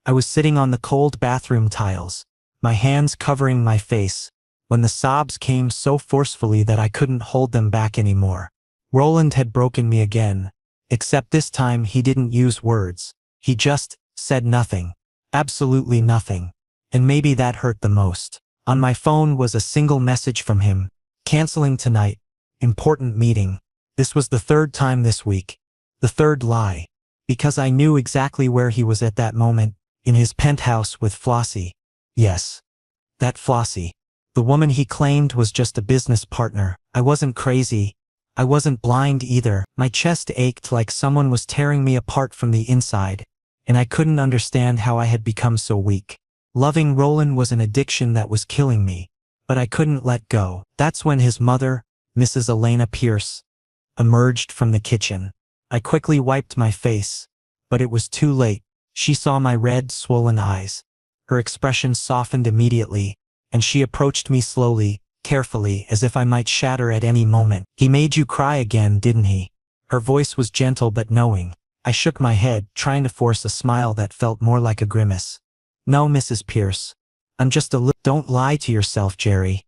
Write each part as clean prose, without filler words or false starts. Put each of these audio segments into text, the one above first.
I was sitting on the cold bathroom tiles, my hands covering my face, when the sobs came so forcefully that I couldn't hold them back anymore. Roland had broken me again, except this time he didn't use words. He just said nothing. Absolutely nothing. And maybe that hurt the most. On my phone was a single message from him. Canceling tonight. Important meeting. This was the third time this week. The third lie. Because I knew exactly where he was at that moment, in his penthouse with Flossie. Yes. That Flossie. The woman he claimed was just a business partner. I wasn't crazy. I wasn't blind either. My chest ached like someone was tearing me apart from the inside, and I couldn't understand how I had become so weak. Loving Roland was an addiction that was killing me, but I couldn't let go. That's when his mother, Mrs. Elena Pierce, emerged from the kitchen. I quickly wiped my face, but it was too late. She saw my red, swollen eyes. Her expression softened immediately, and she approached me slowly, carefully, as if I might shatter at any moment. "He made you cry again, didn't he?" Her voice was gentle but knowing. I shook my head, trying to force a smile that felt more like a grimace. "No, Mrs. Pierce. I'm just a little—" "Don't lie to yourself, Jerry."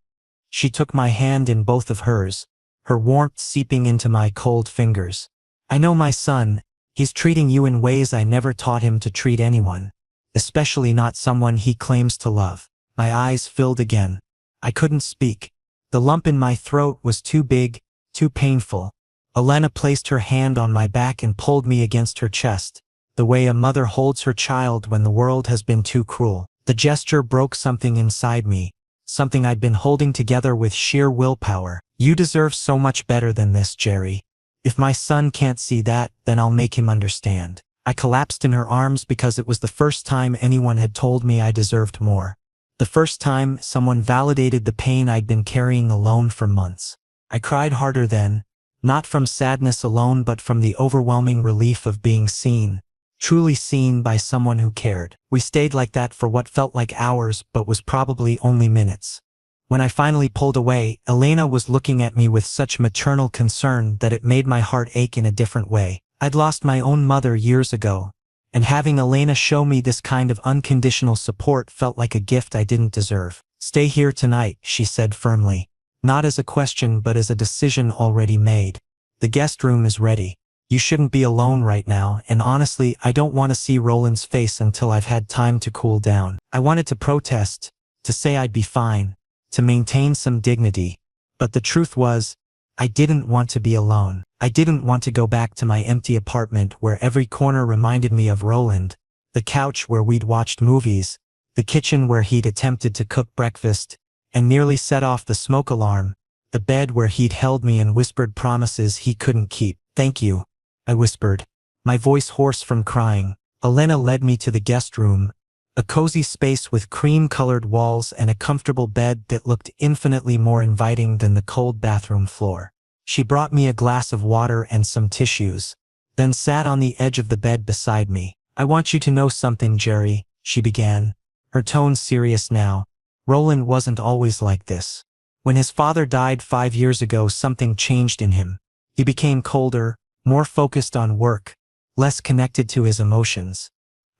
She took my hand in both of hers, her warmth seeping into my cold fingers. "I know my son. He's treating you in ways I never taught him to treat anyone, especially not someone he claims to love." My eyes filled again. I couldn't speak. The lump in my throat was too big, too painful. Elena placed her hand on my back and pulled me against her chest, the way a mother holds her child when the world has been too cruel. The gesture broke something inside me, something I'd been holding together with sheer willpower. "You deserve so much better than this, Jerry. If my son can't see that, then I'll make him understand." I collapsed in her arms because it was the first time anyone had told me I deserved more. The first time someone validated the pain I'd been carrying alone for months. I cried harder then, not from sadness alone but from the overwhelming relief of being seen, truly seen by someone who cared. We stayed like that for what felt like hours but was probably only minutes. When I finally pulled away, Elena was looking at me with such maternal concern that it made my heart ache in a different way. I'd lost my own mother years ago, and having Elena show me this kind of unconditional support felt like a gift I didn't deserve. "Stay here tonight," she said firmly, not as a question but as a decision already made. "The guest room is ready. You shouldn't be alone right now, and honestly, I don't want to see Roland's face until I've had time to cool down." I wanted to protest, to say I'd be fine, to maintain some dignity, but the truth was, I didn't want to be alone. I didn't want to go back to my empty apartment where every corner reminded me of Roland, the couch where we'd watched movies, the kitchen where he'd attempted to cook breakfast and nearly set off the smoke alarm, the bed where he'd held me and whispered promises he couldn't keep. "Thank you," I whispered, my voice hoarse from crying. Elena led me to the guest room, a cozy space with cream-colored walls and a comfortable bed that looked infinitely more inviting than the cold bathroom floor. She brought me a glass of water and some tissues, then sat on the edge of the bed beside me. "I want you to know something, Jerry," she began, her tone serious now. "Roland wasn't always like this. When his father died 5 years ago, something changed in him. He became colder, more focused on work, less connected to his emotions.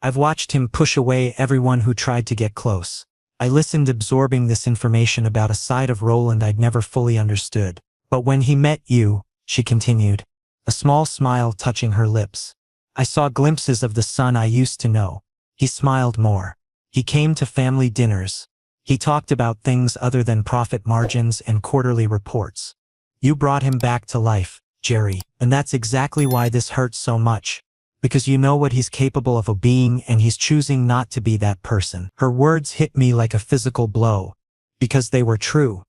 I've watched him push away everyone who tried to get close." I listened, absorbing this information about a side of Roland I'd never fully understood. "But when he met you," she continued, a small smile touching her lips, "I saw glimpses of the son I used to know. He smiled more. He came to family dinners. He talked about things other than profit margins and quarterly reports. You brought him back to life, Jerry, and that's exactly why this hurts so much. Because you know what he's capable of being and he's choosing not to be that person." Her words hit me like a physical blow, because they were true.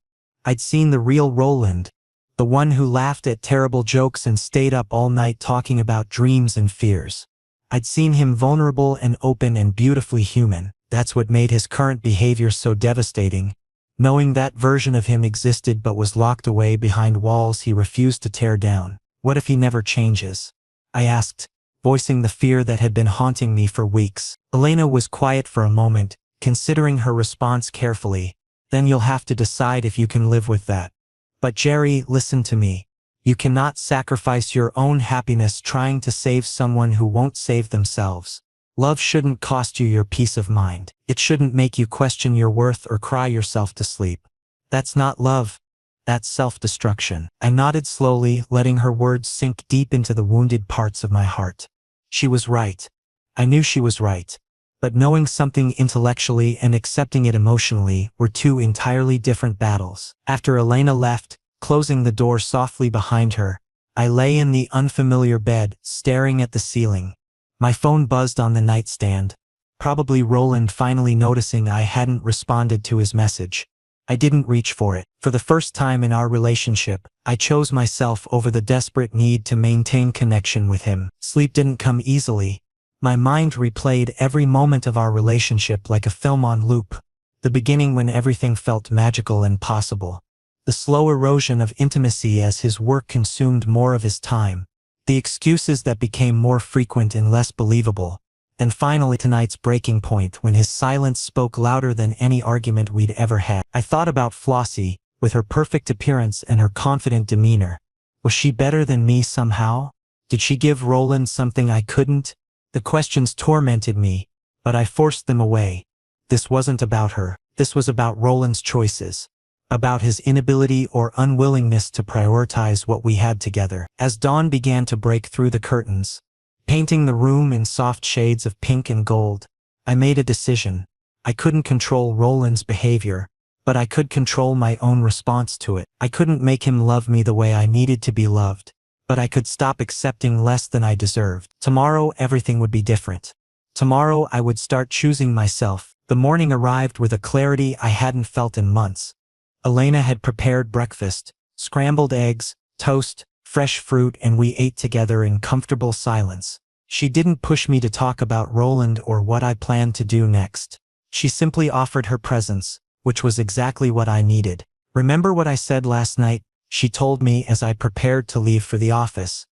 I'd seen the real Roland, the one who laughed at terrible jokes and stayed up all night talking about dreams and fears. I'd seen him vulnerable and open and beautifully human. That's what made his current behavior so devastating. Knowing that version of him existed but was locked away behind walls he refused to tear down. What if he never changes? I asked, voicing the fear that had been haunting me for weeks. Elena was quiet for a moment, considering her response carefully. "Then you'll have to decide if you can live with that. But Jerry, listen to me. You cannot sacrifice your own happiness trying to save someone who won't save themselves. Love shouldn't cost you your peace of mind. It shouldn't make you question your worth or cry yourself to sleep. That's not love. That's self-destruction. I nodded slowly, letting her words sink deep into the wounded parts of my heart. She was right. I knew she was right. But knowing something intellectually and accepting it emotionally were two entirely different battles. After Elena left, closing the door softly behind her, I lay in the unfamiliar bed, staring at the ceiling. My phone buzzed on the nightstand. Probably Roland finally noticing I hadn't responded to his message. I didn't reach for it. For the first time in our relationship, I chose myself over the desperate need to maintain connection with him. Sleep didn't come easily. My mind replayed every moment of our relationship like a film on loop. The beginning when everything felt magical and possible. The slow erosion of intimacy as his work consumed more of his time. The excuses that became more frequent and less believable. And finally tonight's breaking point when his silence spoke louder than any argument we'd ever had. I thought about Flossie, with her perfect appearance and her confident demeanor. Was she better than me somehow? Did she give Roland something I couldn't? The questions tormented me, but I forced them away. This wasn't about her. This was about Roland's choices. About his inability or unwillingness to prioritize what we had together. As dawn began to break through the curtains, painting the room in soft shades of pink and gold, I made a decision. I couldn't control Roland's behavior, but I could control my own response to it. I couldn't make him love me the way I needed to be loved, but I could stop accepting less than I deserved. Tomorrow everything would be different. Tomorrow I would start choosing myself. The morning arrived with a clarity I hadn't felt in months. Elena had prepared breakfast, scrambled eggs, toast, fresh fruit, and we ate together in comfortable silence. She didn't push me to talk about Roland or what I planned to do next. She simply offered her presence, which was exactly what I needed. Remember what I said last night? She told me as I prepared to leave for the office.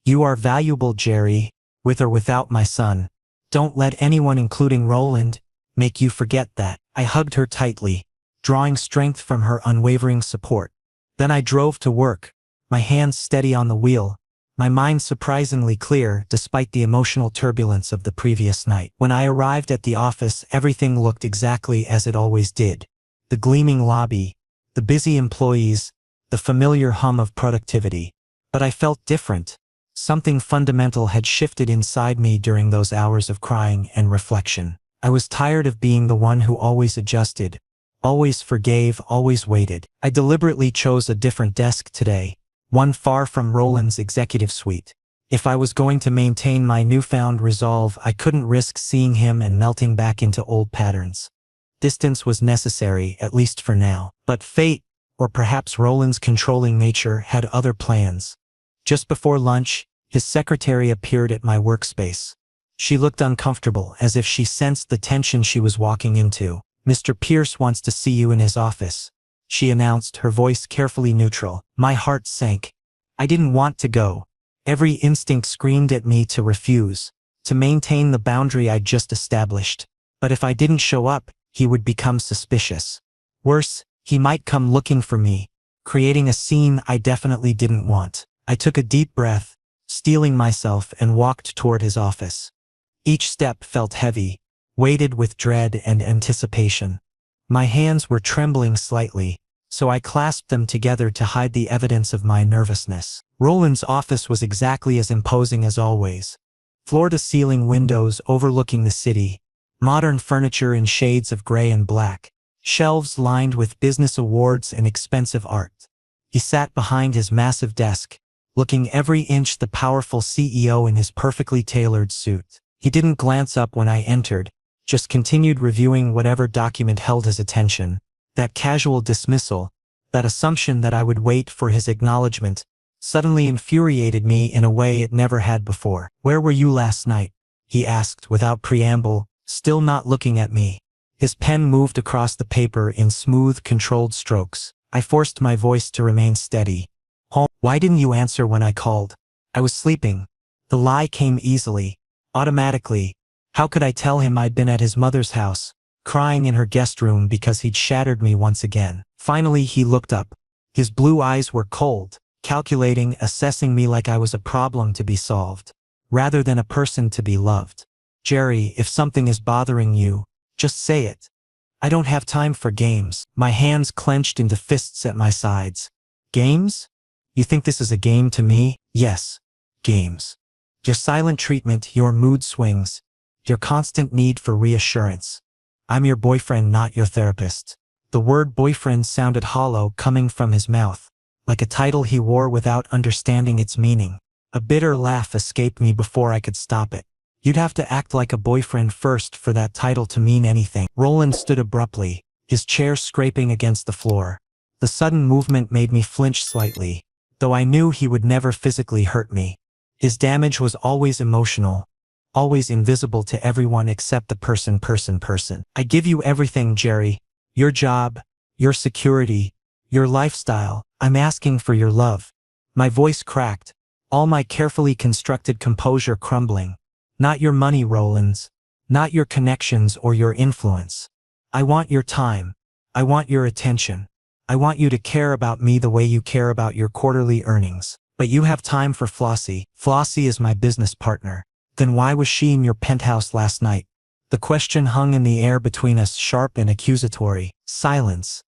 You are valuable, Jerry, with or without my son. Don't let anyone, including Roland, make you forget that. I hugged her tightly, drawing strength from her unwavering support. Then I drove to work, my hands steady on the wheel, my mind surprisingly clear despite the emotional turbulence of the previous night. When I arrived at the office, everything looked exactly as it always did. The gleaming lobby, the busy employees, the familiar hum of productivity. But I felt different. Something fundamental had shifted inside me during those hours of crying and reflection. I was tired of being the one who always adjusted, always forgave, always waited. I deliberately chose a different desk today, one far from Roland's executive suite. If I was going to maintain my newfound resolve, I couldn't risk seeing him and melting back into old patterns. Distance was necessary, at least for now. But fate, or perhaps Roland's controlling nature, had other plans. Just before lunch, his secretary appeared at my workspace. She looked uncomfortable, as if she sensed the tension she was walking into. Mr. Pierce wants to see you in his office, she announced, her voice carefully neutral. My heart sank. I didn't want to go. Every instinct screamed at me to refuse, to maintain the boundary I'd just established. But if I didn't show up, he would become suspicious. Worse, he might come looking for me, creating a scene I definitely didn't want. I took a deep breath, steeling myself, and walked toward his office. Each step felt heavy, weighted with dread and anticipation. My hands were trembling slightly, so I clasped them together to hide the evidence of my nervousness. Roland's office was exactly as imposing as always. Floor-to-ceiling windows overlooking the city, modern furniture in shades of gray and black, shelves lined with business awards and expensive art. He sat behind his massive desk, looking every inch the powerful CEO in his perfectly tailored suit. He didn't glance up when I entered, just continued reviewing whatever document held his attention. That casual dismissal, that assumption that I would wait for his acknowledgement, suddenly infuriated me in a way it never had before. Where were you last night? He asked without preamble, still not looking at me. His pen moved across the paper in smooth, controlled strokes. I forced my voice to remain steady. Home. Why didn't you answer when I called? I was sleeping. The lie came easily, automatically. How could I tell him I'd been at his mother's house, crying in her guest room because he'd shattered me once again? Finally he looked up. His blue eyes were cold, calculating, assessing me like I was a problem to be solved, rather than a person to be loved. Jerry, if something is bothering you, just say it. I don't have time for games. My hands clenched into fists at my sides. Games? You think this is a game to me? Yes. Games. Your silent treatment, your mood swings, your constant need for reassurance. I'm your boyfriend, not your therapist. The word boyfriend sounded hollow coming from his mouth, like a title he wore without understanding its meaning. A bitter laugh escaped me before I could stop it. You'd have to act like a boyfriend first for that title to mean anything. Roland stood abruptly, his chair scraping against the floor. The sudden movement made me flinch slightly, though I knew he would never physically hurt me. His damage was always emotional, always invisible to everyone except the person. I give you everything, Jerry. Your job, your security, your lifestyle. I'm asking for your love. My voice cracked, all my carefully constructed composure crumbling. Not your money, Rollins. Not your connections or your influence. I want your time. I want your attention. I want you to care about me the way you care about your quarterly earnings. But you have time for Flossie. Flossie is my business partner. Then why was she in your penthouse last night? The question hung in the air between us, sharp and accusatory. Silence.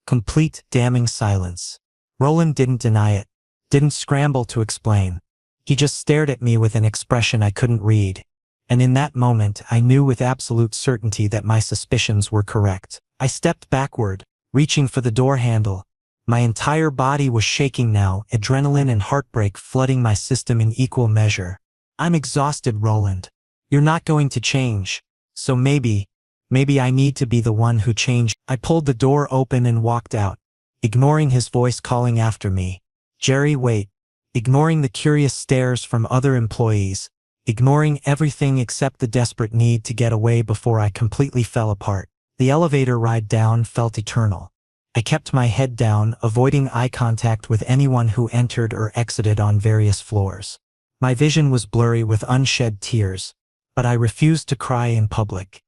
Complete, damning silence. Roland didn't deny it, didn't scramble to explain. He just stared at me with an expression I couldn't read. And in that moment, I knew with absolute certainty that my suspicions were correct. I stepped backward, reaching for the door handle. My entire body was shaking now, adrenaline and heartbreak flooding my system in equal measure. I'm exhausted, Roland. You're not going to change. So maybe I need to be the one who changed. I pulled the door open and walked out, ignoring his voice calling after me. Jerry, wait. Ignoring the curious stares from other employees, ignoring everything except the desperate need to get away before I completely fell apart. The elevator ride down felt eternal. I kept my head down, avoiding eye contact with anyone who entered or exited on various floors. My vision was blurry with unshed tears, but I refused to cry in public.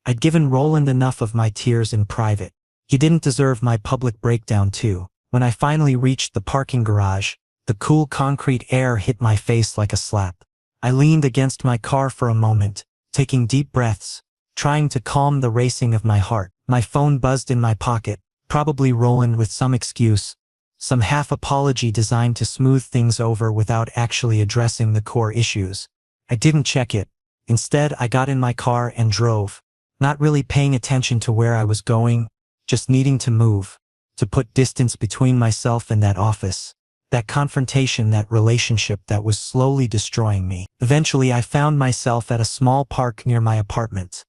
I'd given Roland enough of my tears in private. He didn't deserve my public breakdown too. When I finally reached the parking garage, the cool concrete air hit my face like a slap. I leaned against my car for a moment, taking deep breaths, trying to calm the racing of my heart. My phone buzzed in my pocket, probably Roland with some excuse, some half-apology designed to smooth things over without actually addressing the core issues. I didn't check it. Instead, I got in my car and drove, not really paying attention to where I was going, just needing to move, to put distance between myself and that office. That confrontation, that relationship that was slowly destroying me. Eventually, I found myself at a small park near my apartment.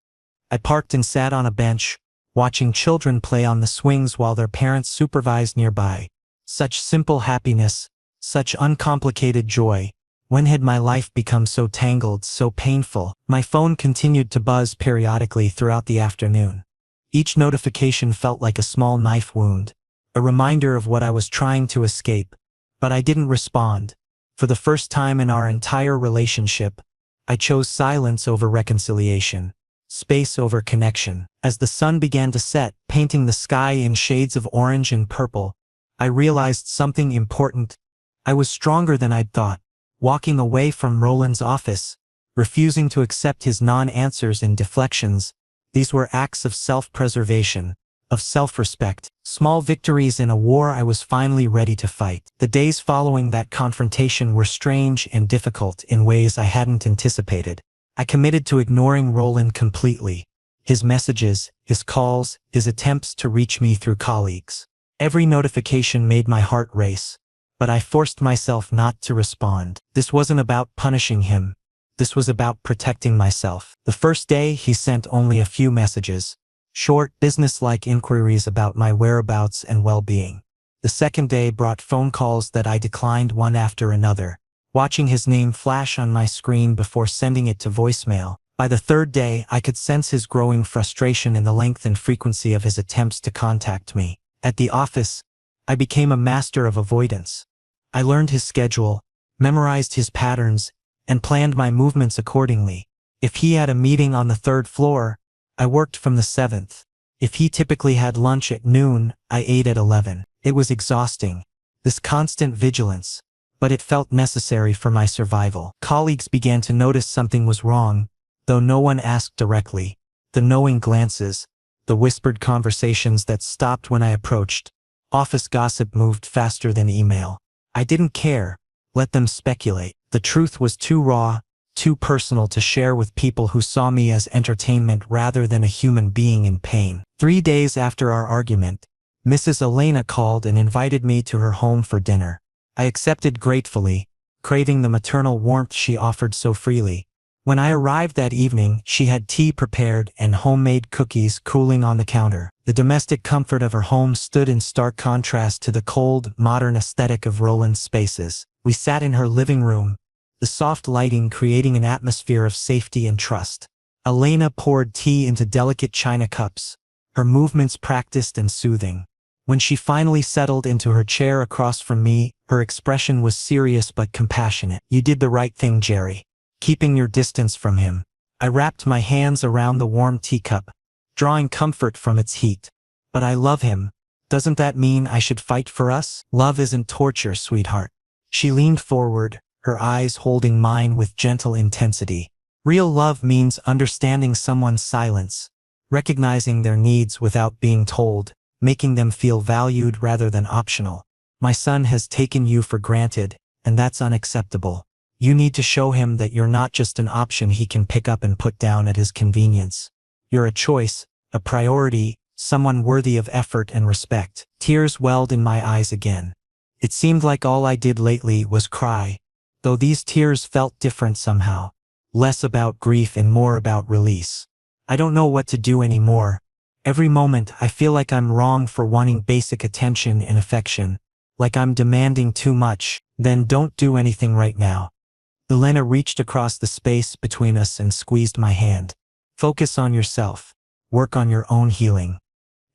I parked and sat on a bench, watching children play on the swings while their parents supervised nearby. Such simple happiness, such uncomplicated joy. When had my life become so tangled, so painful? My phone continued to buzz periodically throughout the afternoon. Each notification felt like a small knife wound, a reminder of what I was trying to escape. But I didn't respond. For the first time in our entire relationship, I chose silence over reconciliation, space over connection. As the sun began to set, painting the sky in shades of orange and purple, I realized something important. I was stronger than I'd thought. Walking away from Roland's office, refusing to accept his non-answers and deflections, these were acts of self-preservation, of self-respect, small victories in a war I was finally ready to fight. The days following that confrontation were strange and difficult in ways I hadn't anticipated. I committed to ignoring Roland completely. His messages, his calls, his attempts to reach me through colleagues. Every notification made my heart race, but I forced myself not to respond. This wasn't about punishing him. This was about protecting myself. The first day, he sent only a few messages. Short, business-like inquiries about my whereabouts and well-being. The second day brought phone calls that I declined one after another, watching his name flash on my screen before sending it to voicemail. By the third day, I could sense his growing frustration in the length and frequency of his attempts to contact me. At the office, I became a master of avoidance. I learned his schedule, memorized his patterns, and planned my movements accordingly. If he had a meeting on the 3rd floor, I worked from the 7th. If he typically had lunch at noon, I ate at 11. It was exhausting, this constant vigilance, but it felt necessary for my survival. Colleagues began to notice something was wrong. though no one asked directly. The knowing glances, the whispered conversations that stopped when I approached. Office gossip moved faster than email. I didn't care. Let them speculate. The truth was too raw, too personal to share with people who saw me as entertainment rather than a human being in pain. 3 days after our argument, Mrs. Elena called and invited me to her home for dinner. I accepted gratefully, craving the maternal warmth she offered so freely. When I arrived that evening, she had tea prepared and homemade cookies cooling on the counter. The domestic comfort of her home stood in stark contrast to the cold, modern aesthetic of Roland's spaces. We sat in her living room, the soft lighting creating an atmosphere of safety and trust. Elena poured tea into delicate china cups, her movements practiced and soothing. When she finally settled into her chair across from me, her expression was serious but compassionate. "You did the right thing, Jerry. Keeping your distance from him." I wrapped my hands around the warm teacup, drawing comfort from its heat. "But I love him. Doesn't that mean I should fight for us?" "Love isn't torture, sweetheart." She leaned forward, her eyes holding mine with gentle intensity. "Real love means understanding someone's silence, recognizing their needs without being told, making them feel valued rather than optional. My son has taken you for granted, and that's unacceptable. You need to show him that you're not just an option he can pick up and put down at his convenience. You're a choice, a priority, someone worthy of effort and respect." Tears welled in my eyes again. It seemed like all I did lately was cry, though these tears felt different somehow. Less about grief and more about release. I don't know what to do anymore. Every moment I feel like I'm wrong for wanting basic attention and affection, like I'm demanding too much. "Then don't do anything right now." Elena reached across the space between us and squeezed my hand. "Focus on yourself. Work on your own healing.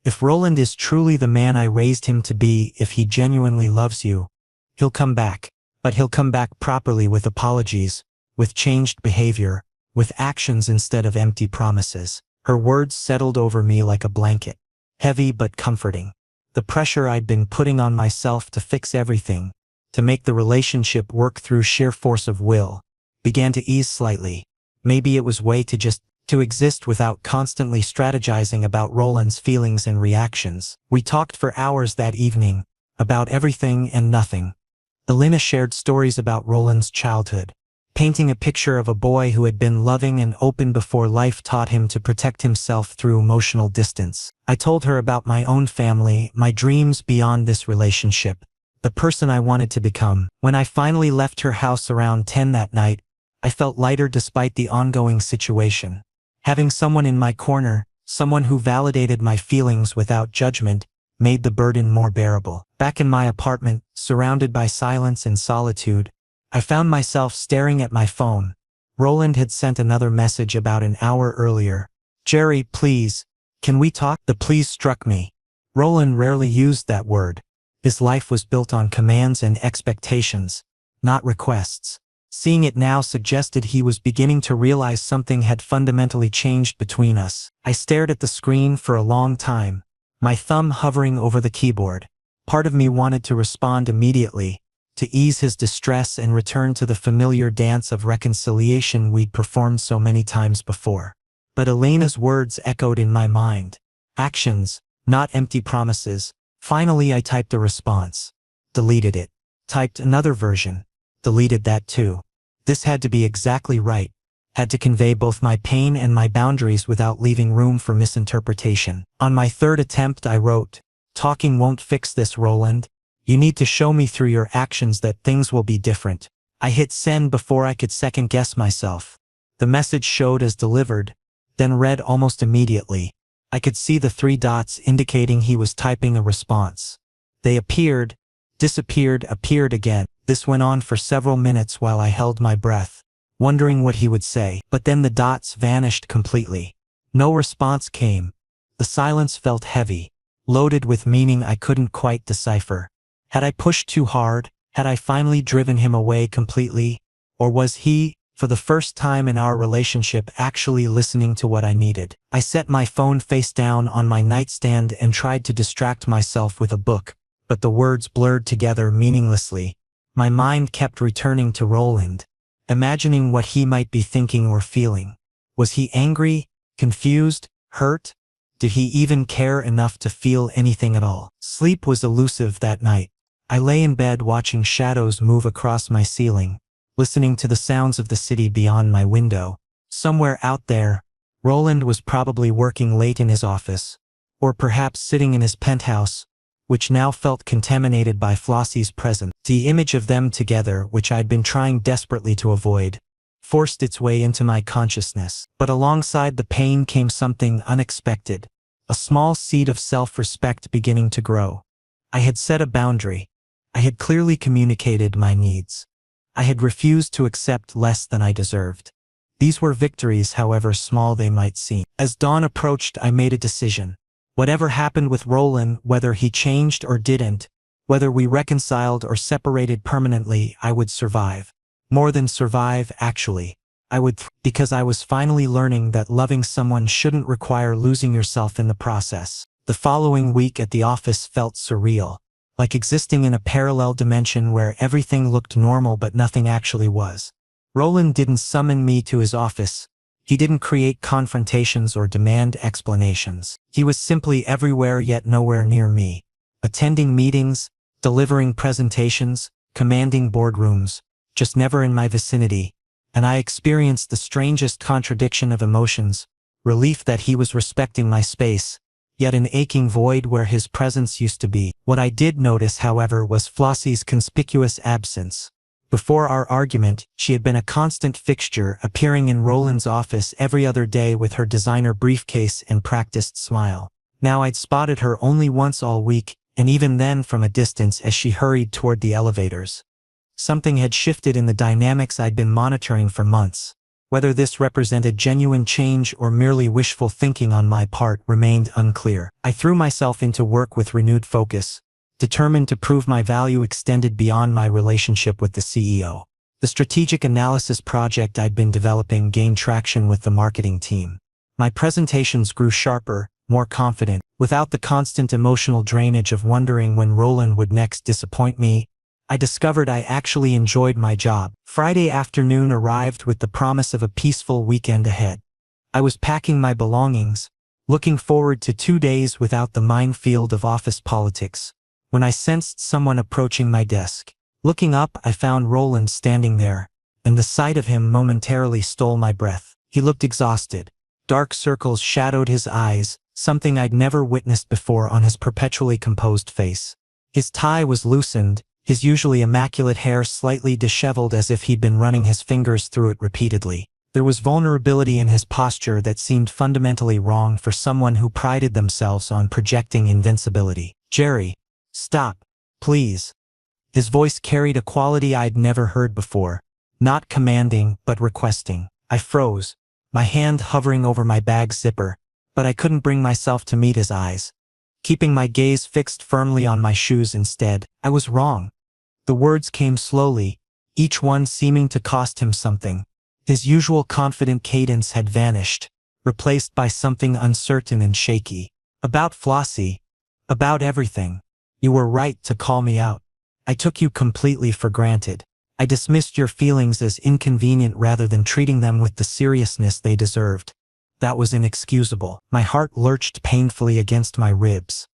If Roland is truly the man I raised him to be, if he genuinely loves you, he'll come back. But he'll come back properly, with apologies, with changed behavior, with actions instead of empty promises." Her words settled over me like a blanket, heavy but comforting. The pressure I'd been putting on myself to fix everything, to make the relationship work through sheer force of will, began to ease slightly. Maybe it was way to exist without constantly strategizing about Roland's feelings and reactions. We talked for hours that evening, about everything and nothing. Elena shared stories about Roland's childhood, painting a picture of a boy who had been loving and open before life taught him to protect himself through emotional distance. I told her about my own family, my dreams beyond this relationship, the person I wanted to become. When I finally left her house around 10 that night, I felt lighter despite the ongoing situation. Having someone in my corner, someone who validated my feelings without judgment, made the burden more bearable. Back in my apartment, surrounded by silence and solitude, I found myself staring at my phone. Roland had sent another message about an hour earlier. "Jerry, please, can we talk?" The please struck me. Roland rarely used that word. His life was built on commands and expectations, not requests. Seeing it now suggested he was beginning to realize something had fundamentally changed between us. I stared at the screen for a long time, my thumb hovering over the keyboard. Part of me wanted to respond immediately, to ease his distress and return to the familiar dance of reconciliation we'd performed so many times before. But Elena's words echoed in my mind. Actions, not empty promises. Finally I typed a response. Deleted it. Typed another version. Deleted that too. This had to be exactly right. Had to convey both my pain and my boundaries without leaving room for misinterpretation. On my third attempt I wrote, "Talking won't fix this, Roland. You need to show me through your actions that things will be different." I hit send before I could second guess myself. The message showed as delivered, then read almost immediately. I could see the 3 dots indicating he was typing a response. They appeared, disappeared, appeared again. This went on for several minutes while I held my breath, wondering what he would say. But then the dots vanished completely. No response came. The silence felt heavy, loaded with meaning I couldn't quite decipher. Had I pushed too hard? Had I finally driven him away completely? Or was he, for the first time in our relationship, actually listening to what I needed? I set my phone face down on my nightstand and tried to distract myself with a book, but the words blurred together meaninglessly. My mind kept returning to Roland, imagining what he might be thinking or feeling. Was he angry, confused, hurt? Did he even care enough to feel anything at all? Sleep was elusive that night. I lay in bed watching shadows move across my ceiling, listening to the sounds of the city beyond my window. Somewhere out there, Roland was probably working late in his office, or perhaps sitting in his penthouse, which now felt contaminated by Flossie's presence. The image of them together, which I'd been trying desperately to avoid, forced its way into my consciousness. But alongside the pain came something unexpected, a small seed of self-respect beginning to grow. I had set a boundary. I had clearly communicated my needs. I had refused to accept less than I deserved. These were victories, however small they might seem. As dawn approached, I made a decision. Whatever happened with Roland, whether he changed or didn't, whether we reconciled or separated permanently, I would survive. More than survive, actually. I would, because I was finally learning that loving someone shouldn't require losing yourself in the process. The following week at the office felt surreal, like existing in a parallel dimension where everything looked normal but nothing actually was. Roland didn't summon me to his office. He didn't create confrontations or demand explanations. He was simply everywhere yet nowhere near me, attending meetings, delivering presentations, commanding boardrooms, just never in my vicinity, and I experienced the strangest contradiction of emotions, relief that he was respecting my space, yet an aching void where his presence used to be. What I did notice, however, was Flossie's conspicuous absence. Before our argument, she had been a constant fixture, appearing in Roland's office every other day with her designer briefcase and practiced smile. Now I'd spotted her only once all week, and even then from a distance as she hurried toward the elevators. Something had shifted in the dynamics I'd been monitoring for months. Whether this represented genuine change or merely wishful thinking on my part remained unclear. I threw myself into work with renewed focus, determined to prove my value extended beyond my relationship with the CEO. The strategic analysis project I'd been developing gained traction with the marketing team. My presentations grew sharper, more confident, without the constant emotional drainage of wondering when Roland would next disappoint me. I discovered I actually enjoyed my job. Friday afternoon arrived with the promise of a peaceful weekend ahead. I was packing my belongings, looking forward to 2 days without the minefield of office politics, when I sensed someone approaching my desk. Looking up, I found Roland standing there, and the sight of him momentarily stole my breath. He looked exhausted. Dark circles shadowed his eyes, something I'd never witnessed before on his perpetually composed face. His tie was loosened, his usually immaculate hair slightly disheveled as if he'd been running his fingers through it repeatedly. There was vulnerability in his posture that seemed fundamentally wrong for someone who prided themselves on projecting invincibility. "Jerry, stop, please." His voice carried a quality I'd never heard before, not commanding but requesting. I froze, my hand hovering over my bag zipper, but I couldn't bring myself to meet his eyes, keeping my gaze fixed firmly on my shoes instead. I was wrong. The words came slowly, each one seeming to cost him something. His usual confident cadence had vanished, replaced by something uncertain and shaky. "About Flossie. About everything. You were right to call me out. I took you completely for granted. I dismissed your feelings as inconvenient rather than treating them with the seriousness they deserved. That was inexcusable." My heart lurched painfully against my ribs.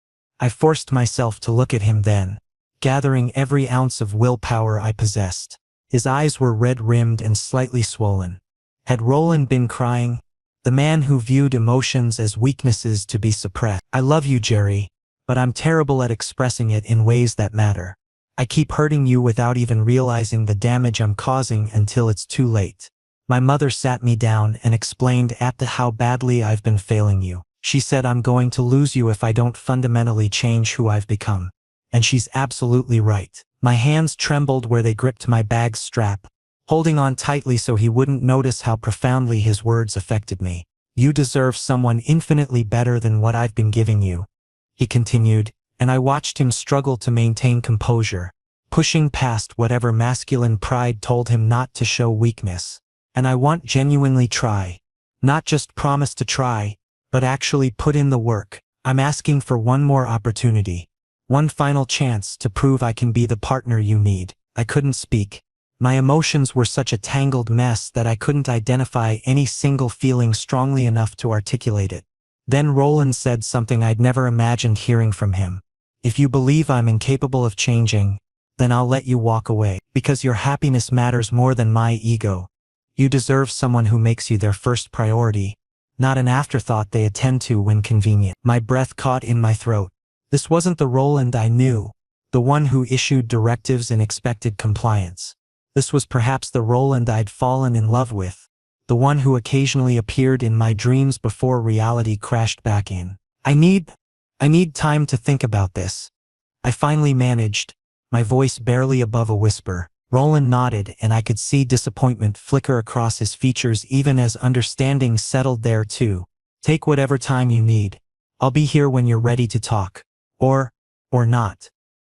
I forced myself to look at him then, gathering every ounce of willpower I possessed. His eyes were red-rimmed and slightly swollen. Had Roland been crying? The man who viewed emotions as weaknesses to be suppressed. "I love you, Jerry, but I'm terrible at expressing it in ways that matter. I keep hurting you without even realizing the damage I'm causing until it's too late." My mother sat me down and explained how badly I've been failing you. She said I'm going to lose you if I don't fundamentally change who I've become. And she's absolutely right. My hands trembled where they gripped my bag's strap, holding on tightly so he wouldn't notice how profoundly his words affected me. "You deserve someone infinitely better than what I've been giving you," he continued, and I watched him struggle to maintain composure, pushing past whatever masculine pride told him not to show weakness. "And I want genuinely try. Not just promise to try, but actually put in the work. I'm asking for one more opportunity. One final chance to prove I can be the partner you need." I couldn't speak. My emotions were such a tangled mess that I couldn't identify any single feeling strongly enough to articulate it. Then Roland said something I'd never imagined hearing from him. "If you believe I'm incapable of changing, then I'll let you walk away, because your happiness matters more than my ego. You deserve someone who makes you their first priority, not an afterthought they attend to when convenient." My breath caught in my throat. This wasn't the Roland I knew, the one who issued directives and expected compliance. This was perhaps the Roland I'd fallen in love with, the one who occasionally appeared in my dreams before reality crashed back in. I need time to think about this," I finally managed, my voice barely above a whisper. Roland nodded, and I could see disappointment flicker across his features even as understanding settled there too. "Take whatever time you need. I'll be here when you're ready to talk. Or not.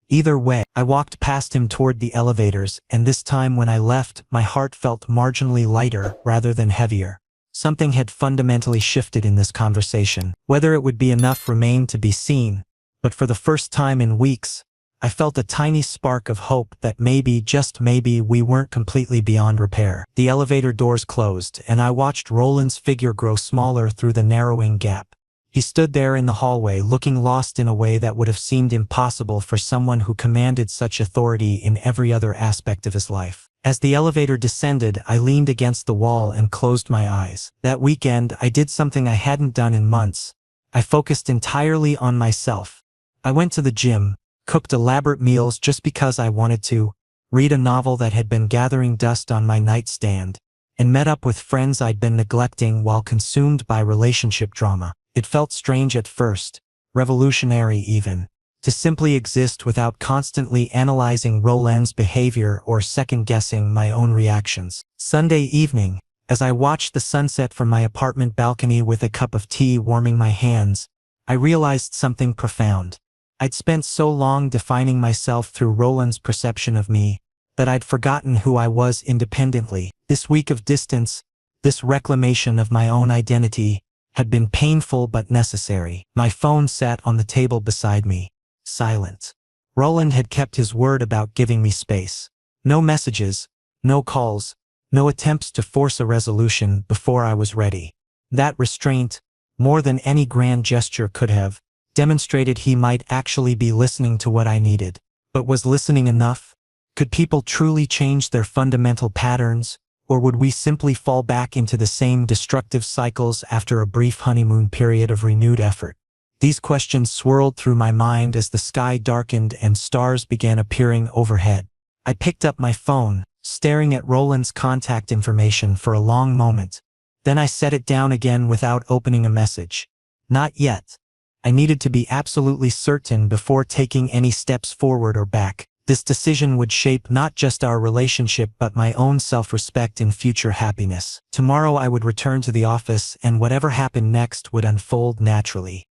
Either way." I walked past him toward the elevators, and this time when I left, my heart felt marginally lighter rather than heavier. Something had fundamentally shifted in this conversation. Whether it would be enough remained to be seen, but for the first time in weeks, I felt a tiny spark of hope that maybe, just maybe, we weren't completely beyond repair. The elevator doors closed, and I watched Roland's figure grow smaller through the narrowing gap. He stood there in the hallway, looking lost in a way that would have seemed impossible for someone who commanded such authority in every other aspect of his life. As the elevator descended, I leaned against the wall and closed my eyes. That weekend, I did something I hadn't done in months. I focused entirely on myself. I went to the gym, cooked elaborate meals just because I wanted to, read a novel that had been gathering dust on my nightstand, and met up with friends I'd been neglecting while consumed by relationship drama. It felt strange at first, revolutionary even, to simply exist without constantly analyzing Roland's behavior or second-guessing my own reactions. Sunday evening, as I watched the sunset from my apartment balcony with a cup of tea warming my hands, I realized something profound. I'd spent so long defining myself through Roland's perception of me that I'd forgotten who I was independently. This week of distance, this reclamation of my own identity, had been painful but necessary. My phone sat on the table beside me, silent. Roland had kept his word about giving me space. No messages, no calls, no attempts to force a resolution before I was ready. That restraint, more than any grand gesture could have, demonstrated he might actually be listening to what I needed. But was listening enough? Could people truly change their fundamental patterns, or would we simply fall back into the same destructive cycles after a brief honeymoon period of renewed effort? These questions swirled through my mind as the sky darkened and stars began appearing overhead. I picked up my phone, staring at Roland's contact information for a long moment. Then I set it down again without opening a message. Not yet. I needed to be absolutely certain before taking any steps forward or back. This decision would shape not just our relationship but my own self-respect and future happiness. Tomorrow I would return to the office, and whatever happened next would unfold naturally.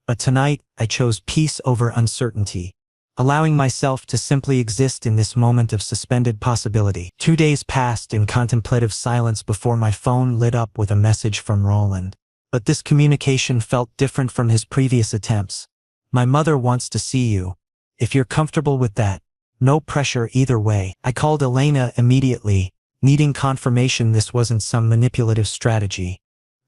But tonight, I chose peace over uncertainty, allowing myself to simply exist in this moment of suspended possibility. 2 days passed in contemplative silence before my phone lit up with a message from Roland. But this communication felt different from his previous attempts. "My mother wants to see you. If you're comfortable with that. No pressure either way." I called Elena immediately, needing confirmation this wasn't some manipulative strategy.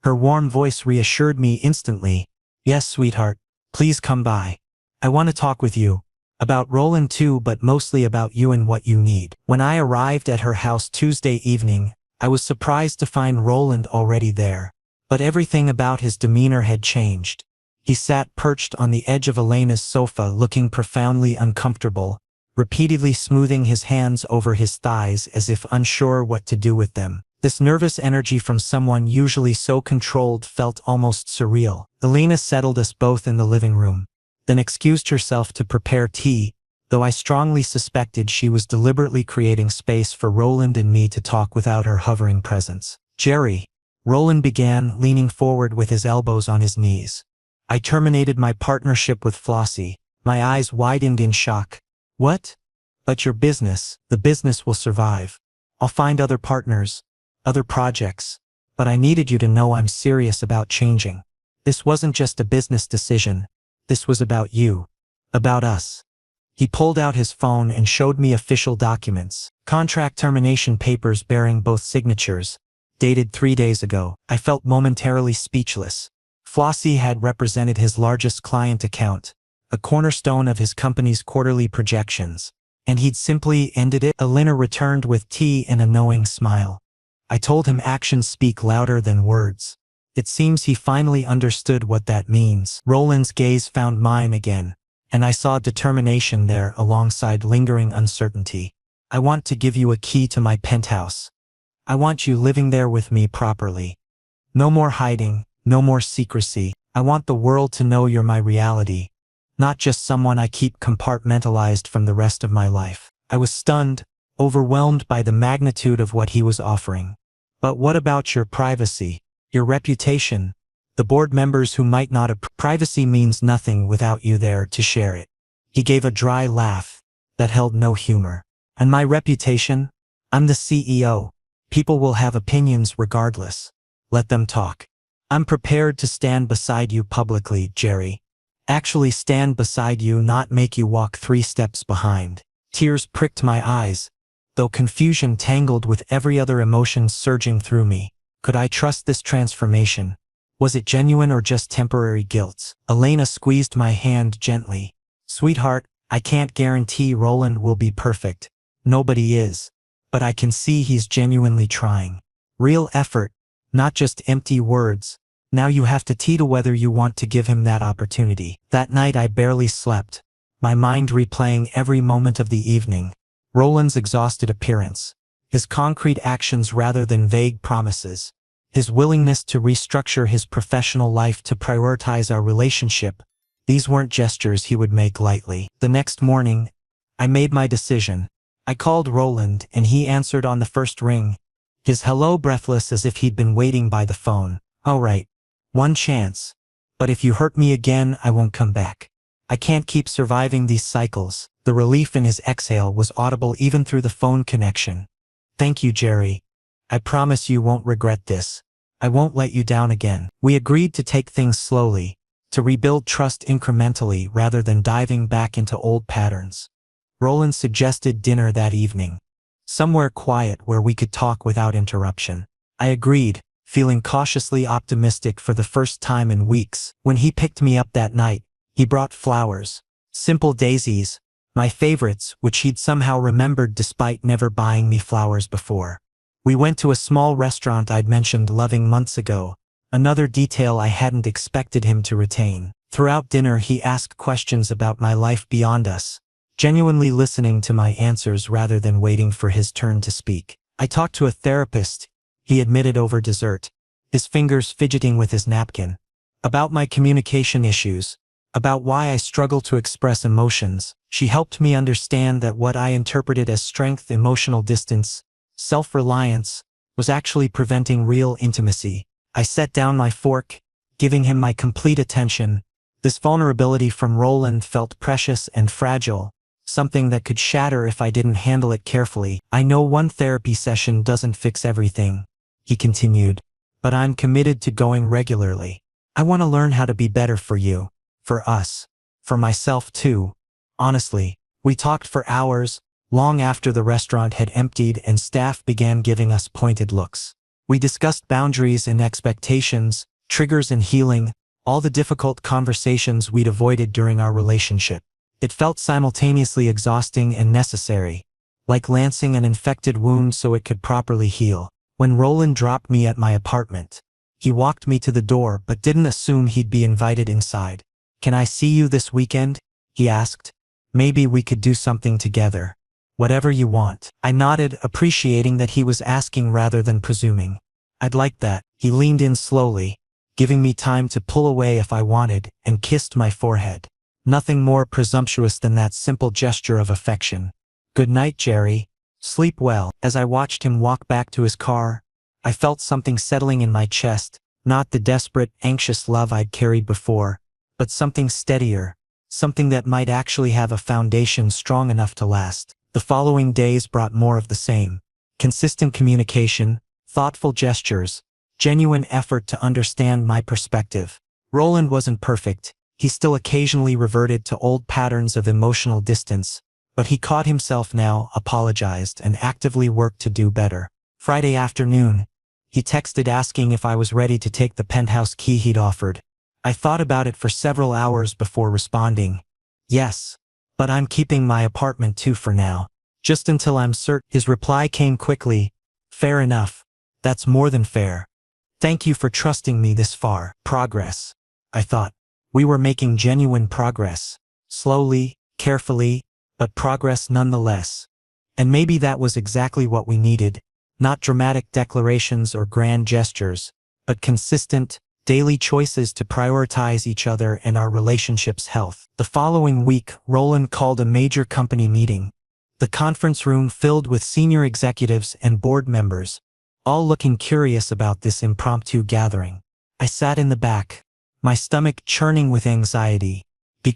Her warm voice reassured me instantly. "Yes, sweetheart. Please come by. I want to talk with you. About Roland too, but mostly about you and what you need." When I arrived at her house Tuesday evening, I was surprised to find Roland already there. But everything about his demeanor had changed. He sat perched on the edge of Elena's sofa, looking profoundly uncomfortable, repeatedly smoothing his hands over his thighs as if unsure what to do with them. This nervous energy from someone usually so controlled felt almost surreal. Elena settled us both in the living room, then excused herself to prepare tea, though I strongly suspected she was deliberately creating space for Roland and me to talk without her hovering presence. "Jerry," Roland began, leaning forward with his elbows on his knees. "I terminated my partnership with Flossie." My eyes widened in shock. "What? But your business, the business will survive. I'll find other partners, other projects. But I needed you to know I'm serious about changing. This wasn't just a business decision. This was about you. About us." He pulled out his phone and showed me official documents, contract termination papers bearing both signatures, dated 3 days ago. I felt momentarily speechless. Flossie had represented his largest client account, a cornerstone of his company's quarterly projections, and he'd simply ended it. Elena returned with tea and a knowing smile. I told him actions speak louder than words. It seems he finally understood what that means. Roland's gaze found mine again, and I saw determination there alongside lingering uncertainty. I want to give you a key to my penthouse. I want you living there with me properly. No more hiding, no more secrecy. I want the world to know you're my reality, not just someone I keep compartmentalized from the rest of my life. I was stunned, overwhelmed by the magnitude of what he was offering. But what about your privacy, your reputation, the board members who might not approve? Privacy means nothing without you there to share it. He gave a dry laugh that held no humor. And my reputation? I'm the CEO. People will have opinions regardless. Let them talk. I'm prepared to stand beside you publicly, Jerry. Actually stand beside you, not make you walk 3 steps behind. Tears pricked my eyes, though confusion tangled with every other emotion surging through me. Could I trust this transformation? Was it genuine or just temporary guilt? Elena squeezed my hand gently. Sweetheart, I can't guarantee Roland will be perfect. Nobody is. But I can see he's genuinely trying. Real effort, not just empty words. Now you have to decide whether you want to give him that opportunity. That night I barely slept, my mind replaying every moment of the evening. Roland's exhausted appearance, his concrete actions rather than vague promises, his willingness to restructure his professional life to prioritize our relationship. These weren't gestures he would make lightly. The next morning, I made my decision. I called Roland and he answered on the first ring, his hello breathless as if he'd been waiting by the phone. All right. One chance. But if you hurt me again, I won't come back. I can't keep surviving these cycles. The relief in his exhale was audible even through the phone connection. Thank you, Jerry. I promise you won't regret this. I won't let you down again. We agreed to take things slowly, to rebuild trust incrementally rather than diving back into old patterns. Roland suggested dinner that evening, somewhere quiet where we could talk without interruption. I agreed, feeling cautiously optimistic for the first time in weeks. When he picked me up that night, he brought flowers, simple daisies, my favorites, which he'd somehow remembered despite never buying me flowers before. We went to a small restaurant I'd mentioned loving months ago, another detail I hadn't expected him to retain. Throughout dinner he asked questions about my life beyond us, genuinely listening to my answers rather than waiting for his turn to speak. I talked to a therapist, he admitted over dessert, his fingers fidgeting with his napkin, about my communication issues, about why I struggle to express emotions. She helped me understand that what I interpreted as strength, emotional distance, self-reliance, was actually preventing real intimacy. I set down my fork, giving him my complete attention. This vulnerability from Roland felt precious and fragile, something that could shatter if I didn't handle it carefully. I know one therapy session doesn't fix everything, he continued, but I'm committed to going regularly. I want to learn how to be better for you, for us, for myself too. Honestly, we talked for hours, long after the restaurant had emptied and staff began giving us pointed looks. We discussed boundaries and expectations, triggers and healing, all the difficult conversations we'd avoided during our relationship. It felt simultaneously exhausting and necessary, like lancing an infected wound so it could properly heal. When Roland dropped me at my apartment, he walked me to the door but didn't assume he'd be invited inside. Can I see you this weekend? He asked. Maybe we could do something together. Whatever you want. I nodded, appreciating that he was asking rather than presuming. I'd like that. He leaned in slowly, giving me time to pull away if I wanted, and kissed my forehead. Nothing more presumptuous than that simple gesture of affection. Good night, Jerry. Sleep well. As I watched him walk back to his car, I felt something settling in my chest, not the desperate, anxious love I'd carried before, but something steadier, something that might actually have a foundation strong enough to last. The following days brought more of the same. Consistent communication, thoughtful gestures, genuine effort to understand my perspective. Roland wasn't perfect. He still occasionally reverted to old patterns of emotional distance, but he caught himself now, apologized, and actively worked to do better. Friday afternoon, he texted asking if I was ready to take the penthouse key he'd offered. I thought about it for several hours before responding. Yes, but I'm keeping my apartment too for now. Just until I'm certain. His reply came quickly. Fair enough. That's more than fair. Thank you for trusting me this far. Progress. I thought. We were making genuine progress. Slowly, carefully, but progress nonetheless. And maybe that was exactly what we needed. Not dramatic declarations or grand gestures, but consistent, daily choices to prioritize each other and our relationship's health. The following week, Roland called a major company meeting. The conference room filled with senior executives and board members, all looking curious about this impromptu gathering. I sat in the back, my stomach churning with anxiety.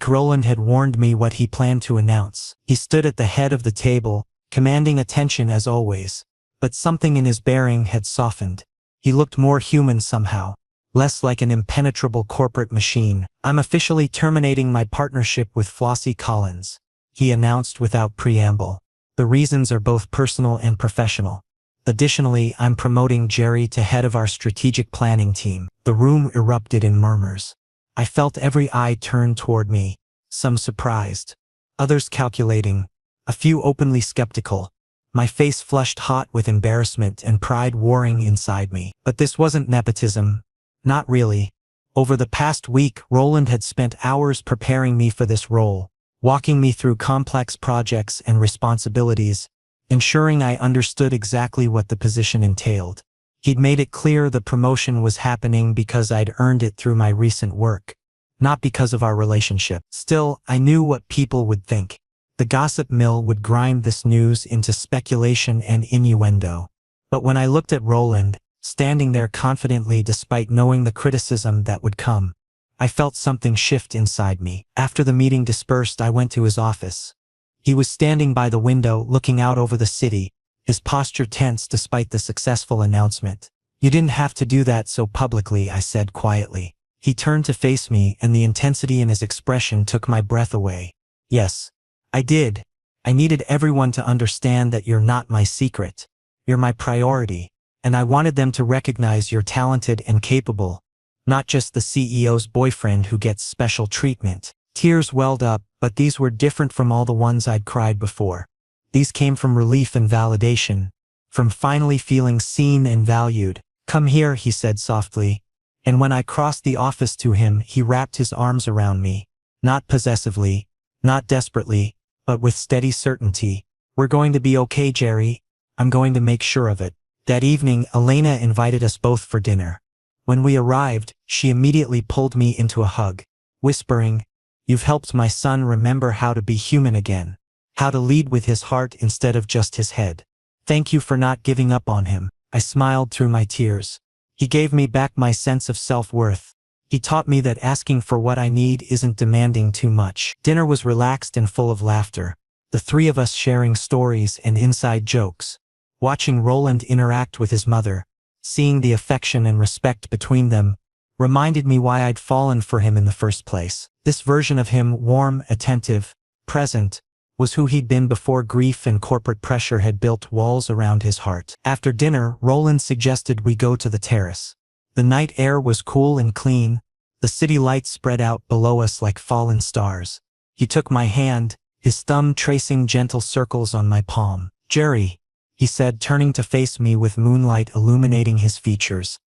Roland had warned me what he planned to announce. He stood at the head of the table, commanding attention as always, but something in his bearing had softened. He looked more human somehow, less like an impenetrable corporate machine. I'm officially terminating my partnership with Flossie Collins, he announced without preamble. The reasons are both personal and professional. Additionally, I'm promoting Jerry to head of our strategic planning team. The room erupted in murmurs. I felt every eye turn toward me, some surprised, others calculating, a few openly skeptical. My face flushed hot with embarrassment and pride warring inside me. But this wasn't nepotism. Not really. Over the past week, Roland had spent hours preparing me for this role, walking me through complex projects and responsibilities, ensuring I understood exactly what the position entailed. He'd made it clear the promotion was happening because I'd earned it through my recent work, not because of our relationship. Still, I knew what people would think. The gossip mill would grind this news into speculation and innuendo. But when I looked at Roland, standing there confidently despite knowing the criticism that would come, I felt something shift inside me. After the meeting dispersed, I went to his office. He was standing by the window looking out over the city, his posture tense despite the successful announcement. You didn't have to do that so publicly, I said quietly. He turned to face me, and the intensity in his expression took my breath away. Yes, I did. I needed everyone to understand that you're not my secret. You're my priority, and I wanted them to recognize you're talented and capable, not just the CEO's boyfriend who gets special treatment. Tears welled up, but these were different from all the ones I'd cried before. These came from relief and validation, from finally feeling seen and valued. Come here, he said softly, and when I crossed the office to him, he wrapped his arms around me, not possessively, not desperately, but with steady certainty. We're going to be okay, Jerry. I'm going to make sure of it. That evening, Elena invited us both for dinner. When we arrived, she immediately pulled me into a hug, whispering, "You've helped my son remember how to be human again, how to lead with his heart instead of just his head. Thank you for not giving up on him." I smiled through my tears. He gave me back my sense of self-worth. He taught me that asking for what I need isn't demanding too much. Dinner was relaxed and full of laughter, the three of us sharing stories and inside jokes. Watching Roland interact with his mother, seeing the affection and respect between them, reminded me why I'd fallen for him in the first place. This version of him, warm, attentive, present, was who he'd been before grief and corporate pressure had built walls around his heart. After dinner, Roland suggested we go to the terrace. The night air was cool and clean, the city lights spread out below us like fallen stars. He took my hand, his thumb tracing gentle circles on my palm. "Jerry," he said, turning to face me with moonlight illuminating his features.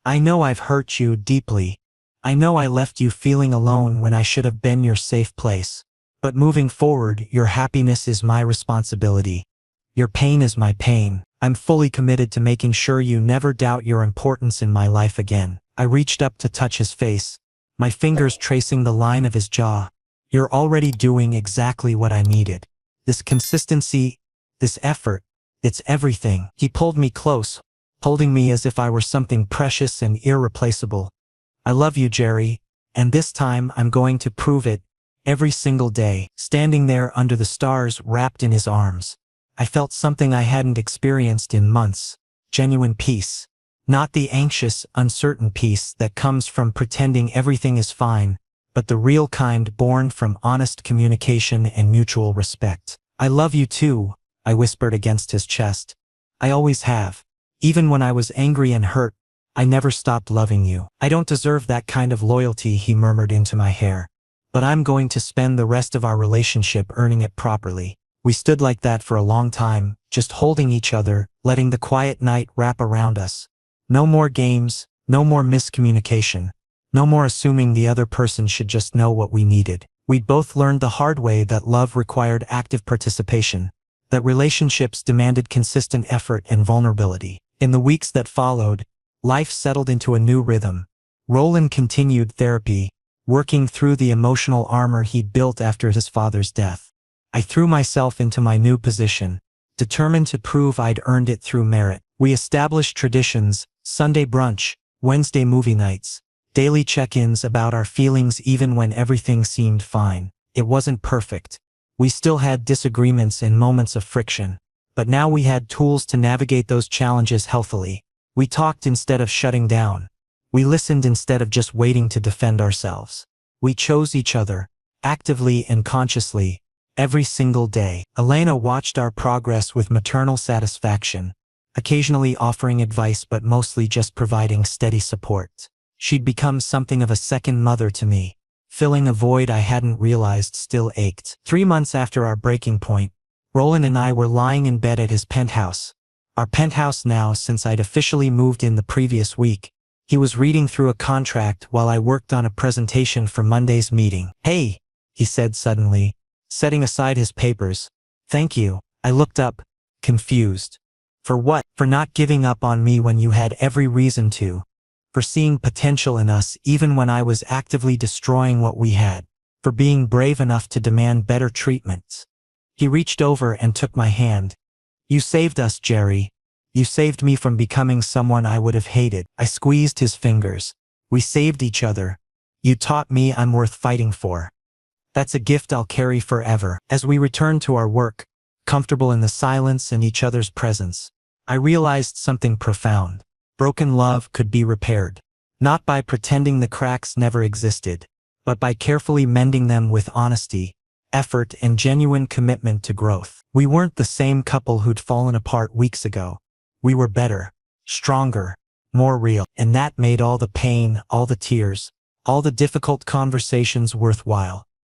"I know I've hurt you deeply. I know I left you feeling alone when I should have been your safe place. But moving forward, your happiness is my responsibility. Your pain is my pain. I'm fully committed to making sure you never doubt your importance in my life again." I reached up to touch his face, my fingers tracing the line of his jaw. "You're already doing exactly what I needed. This consistency, this effort, it's everything." He pulled me close, holding me as if I were something precious and irreplaceable. "I love you, Jerry, and this time I'm going to prove it, every single day." Standing there under the stars wrapped in his arms, I felt something I hadn't experienced in months, genuine peace. Not the anxious, uncertain peace that comes from pretending everything is fine, but the real kind born from honest communication and mutual respect. I love you too, I whispered against his chest. I always have. Even when I was angry and hurt, I never stopped loving you. I don't deserve that kind of loyalty, he murmured into my hair. But I'm going to spend the rest of our relationship earning it properly. We stood like that for a long time, just holding each other, letting the quiet night wrap around us. No more games, no more miscommunication. No more assuming the other person should just know what we needed. We'd both learned the hard way that love required active participation, that relationships demanded consistent effort and vulnerability. In the weeks that followed, life settled into a new rhythm. Roland continued therapy, working through the emotional armor he'd built after his father's death. I threw myself into my new position, determined to prove I'd earned it through merit. We established traditions: Sunday brunch, Wednesday movie nights, daily check-ins about our feelings even when everything seemed fine. It wasn't perfect. We still had disagreements and moments of friction. But now we had tools to navigate those challenges healthily. We talked instead of shutting down. We listened instead of just waiting to defend ourselves. We chose each other, actively and consciously, every single day. Elena watched our progress with maternal satisfaction, occasionally offering advice but mostly just providing steady support. She'd become something of a second mother to me, filling a void I hadn't realized still ached. 3 months after our breaking point, Roland and I were lying in bed at his penthouse. Our penthouse now, since I'd officially moved in the previous week. He was reading through a contract while I worked on a presentation for Monday's meeting. "Hey," he said suddenly, setting aside his papers. "Thank you." I looked up, confused. "For what?" "For not giving up on me when you had every reason to. For seeing potential in us even when I was actively destroying what we had. For being brave enough to demand better treatment." He reached over and took my hand. "You saved us, Jerry. You saved me from becoming someone I would have hated." I squeezed his fingers. "We saved each other. You taught me I'm worth fighting for. That's a gift I'll carry forever." As we returned to our work, comfortable in the silence and each other's presence, I realized something profound. Broken love could be repaired. Not by pretending the cracks never existed, but by carefully mending them with honesty, effort, and genuine commitment to growth. We weren't the same couple who'd fallen apart weeks ago. We were better, stronger, more real. And that made all the pain, all the tears, all the difficult conversations worthwhile.